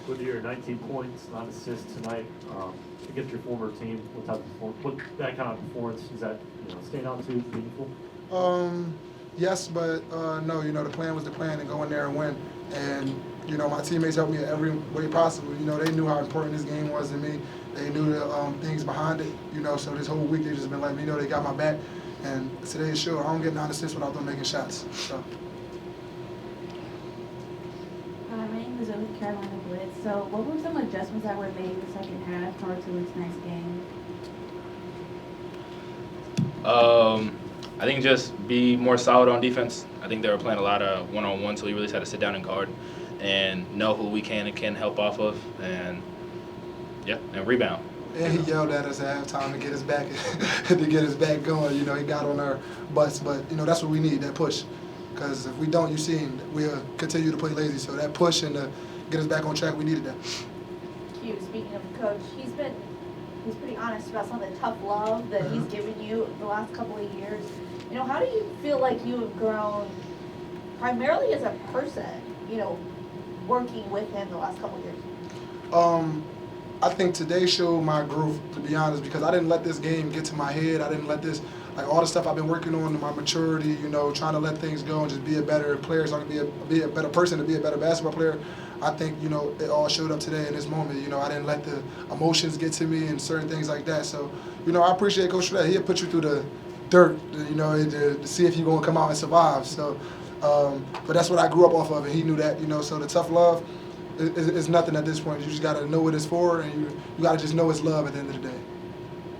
Quadir, 19 points, 9 assists tonight. Against your former team, what that kind of performance is that stand out to meaningful? Yes, but no. The plan was the plan to go in there and win. And my teammates helped me in every way possible. They knew how important this game was to me. They knew the things behind it. So this whole week they just been letting me know they got my back. And today's show, I don't get 9 assists without them making shots. So. My name is with Carolina Blitz. So what were some adjustments that were made in the second half prior to tonight's game? I think just be more solid on defense. I think they were playing a lot of one-on-one, so we really had to sit down and guard and know who we can and can help off of, and rebound. And he yelled at us at halftime to get us back going. He got on our butts, but that's what we need, that push. Because if we don't, you see, we'll continue to play lazy. So that push and to get us back on track, we needed that. Q, speaking of the coach, he's pretty honest about some of the tough love that he's given you the last couple of years. How do you feel like you have grown primarily as a person, working with him the last couple of years? I think today showed my growth, to be honest, because I didn't let this game get to my head. I didn't let this, all the stuff I've been working on, my maturity, trying to let things go and just be a better player, so I can be a better person, to be a better basketball player. I think, it all showed up today in this moment. I didn't let the emotions get to me and certain things like that. So, I appreciate Coach for that. He'll put you through the dirt, to see if you're going to come out and survive. So, but that's what I grew up off of, and he knew that, So the tough love is nothing at this point. You just got to know what it's for, and you got to just know it's love at the end of the day.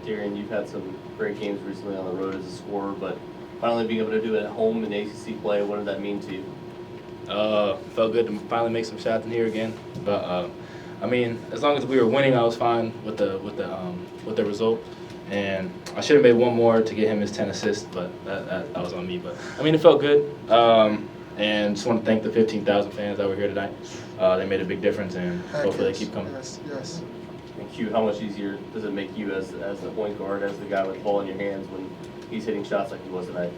Darrion, you've had some great games recently on the road as a scorer, but finally being able to do it at home in ACC play, what did that mean to you? Felt good to finally make some shots in here again. But as long as we were winning, I was fine with the result. And I should have made one more to get him his 10 assists, but that was on me. But it felt good. And just want to thank the 15,000 fans that were here tonight. They made a big difference, and hopefully they keep coming. Yes. And Q, how much easier does it make you as the point guard, as the guy with the ball in your hands when he's hitting shots like he was tonight?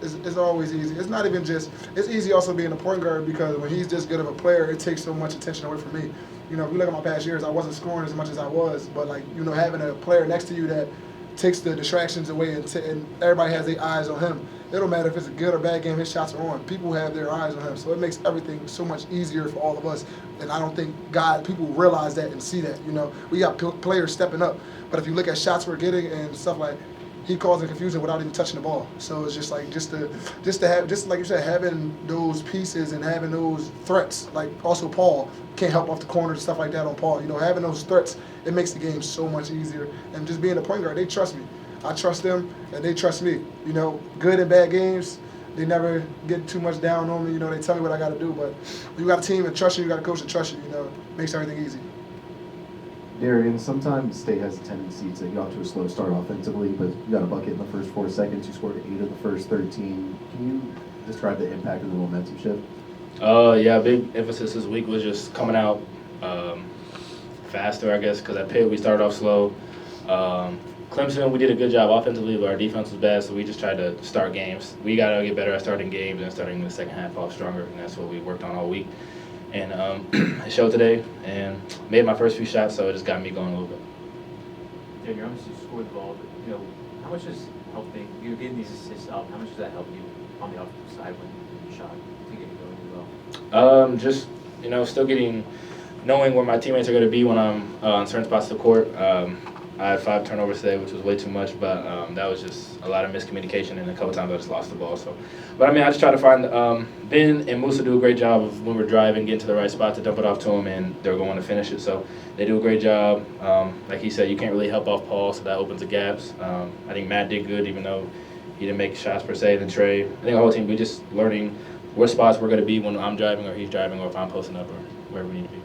It's always easy. It's not even just, it's easy also being a point guard because when he's this good of a player, it takes so much attention away from me. If you look at my past years, I wasn't scoring as much as I was, but having a player next to you that takes the distractions away and everybody has their eyes on him. It don't matter if it's a good or bad game, his shots are on. People have their eyes on him, so it makes everything so much easier for all of us. And I don't think people realize that and see that. We got players stepping up, but if you look at shots we're getting and stuff like, he causing confusion without even touching the ball. So it's just like just like you said, having those pieces and having those threats. Like also Paul can't help off the corner and stuff like that on Paul. Having those threats, it makes the game so much easier. And just being a point guard, they trust me. I trust them, and they trust me. Good and bad games, they never get too much down on me. They tell me what I got to do. But when you got a team that trusts you, you got a coach that trusts you. It makes everything easy. Darrion, sometimes State has a tendency to get off to a slow start offensively, but you got a bucket in the first 4 seconds. You scored 8 of the first 13. Can you describe the impact of the momentum shift? Big emphasis this week was just coming out faster, I guess, because at Pitt we started off slow. Clemson, we did a good job offensively, but our defense was bad, so we just tried to start games. We got to get better at starting games and starting the second half off stronger, and that's what we worked on all week. And it showed today, and made my first few shots, so it just got me going a little bit. Yeah, you obviously scored the ball, but how much is helping? You're getting these assists up. How much does that help you on the offensive side when you shot to get it going as well? Still knowing where my teammates are going to be when I'm on certain spots of the court. I had 5 turnovers today, which was way too much, but that was just a lot of miscommunication, and a couple times I just lost the ball. So, but I just try to find Ben and Musa do a great job of when we're driving, getting to the right spot to dump it off to them, and they're going to finish it. So they do a great job. Like he said, you can't really help off Paul, so that opens the gaps. I think Matt did good, even though he didn't make shots per se. Then Trey, I think the whole team, we just learning what spots we're going to be when I'm driving or he's driving or if I'm posting up or wherever we need to be.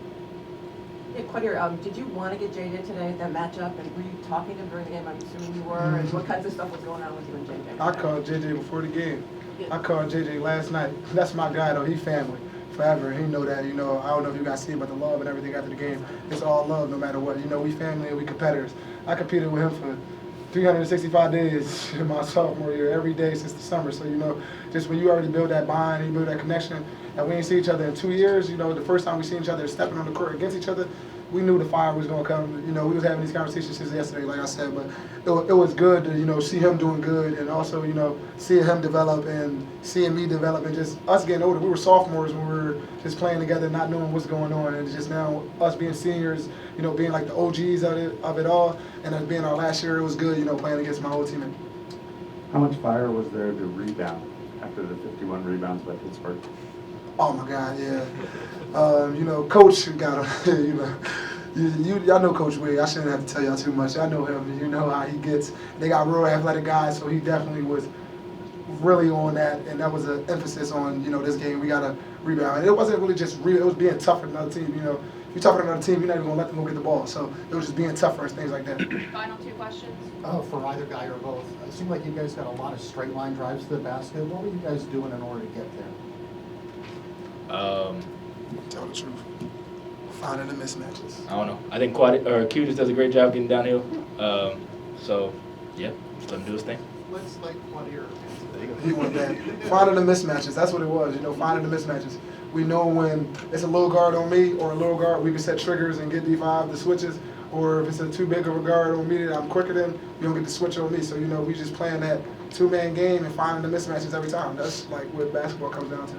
Yeah, Quadir, did you want to get JJ today, that matchup, and were you talking to him during the game? I'm assuming you were, and what kinds of stuff was going on with you and JJ? I called JJ before the game. I called JJ last night. That's my guy, though. He family forever. He know that. I don't know if you guys see, but the love and everything after the game, it's all love no matter what. We family and we competitors. I competed with him for 365 days in my sophomore year, every day since the summer. So, just when you already build that bond, you build that connection, and we didn't see each other in 2 years. You know, the first time we seen each other stepping on the court against each other, we knew the fire was gonna come. You know, we was having these conversations since yesterday, like I said, but it was good to, you know, see him doing good, and also, you know, seeing him develop and seeing me develop, and just us getting older. We were sophomores when we were just playing together, not knowing what's going on, and just now us being seniors, you know, being like the OGs of it all, and us being our last year, it was good, you know, playing against my old teammate. How much fire was there to rebound after the 51 rebounds by Pittsburgh? Oh my God, yeah. You know, Coach got him. You know, y'all know Coach Wade. I shouldn't have to tell y'all too much. I know him. You know how he gets. They got real athletic guys, so he definitely was really on that, and that was an emphasis on, you know, this game. We got to rebound. And it wasn't really just real. It was being tougher than another team. You know, if you're tougher than another team, you're not even gonna let them go get the ball. So it was just being tougher and things like that. Final two questions. For either guy or both. It seemed like you guys got a lot of straight line drives to the basket. What were you guys doing in order to get there? Tell the truth. Finding the mismatches. I don't know. I think Q just does a great job getting downhill. So, yeah, just let him do his thing. Let's like Quadir. He went that. Finding the mismatches. That's what it was. You know, finding the mismatches. We know when it's a little guard on me or a little guard, we can set triggers and get D5 the switches. Or if it's a too big of a guard on me that I'm quicker than, you don't get the switch on me. So, you know, we just playing that two-man game and finding the mismatches every time. That's like what basketball comes down to.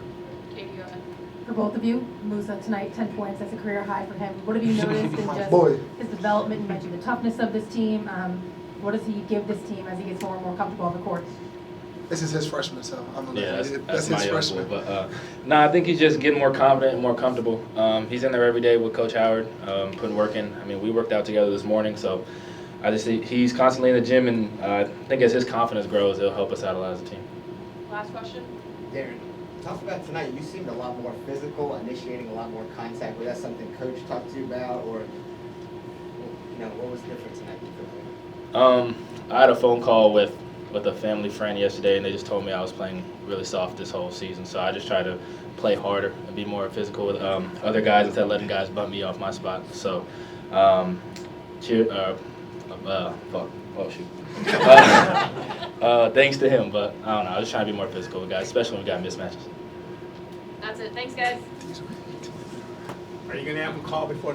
Katie, go ahead. For both of you, Musa tonight, 10 points, that's a career high for him. What have you noticed in My just boy. his development? You mentioned the toughness of this team. What does he give this team as he gets more and more comfortable on the court? This is his freshman, so I'm gonna Yeah, that's his my young freshman. boy. But I think he's just getting more confident and more comfortable. He's in there every day with Coach Howard, putting work in. I mean, we worked out together this morning, so I just see he's constantly in the gym, and I think as his confidence grows, it'll help us out a lot as a team. Last question. Darrion, talk about tonight. You seemed a lot more physical, initiating a lot more contact. Was that something Coach talked to you about, or you know, what was different tonight? I had a phone call with a family friend yesterday, and they just told me I was playing really soft this whole season. So I just try to play harder and be more physical with other guys instead of letting guys bump me off my spot. So, thanks to him, but I don't know. I was trying to be more physical with guys, especially when we got mismatches. That's it. Thanks, guys. Are you going to have him call before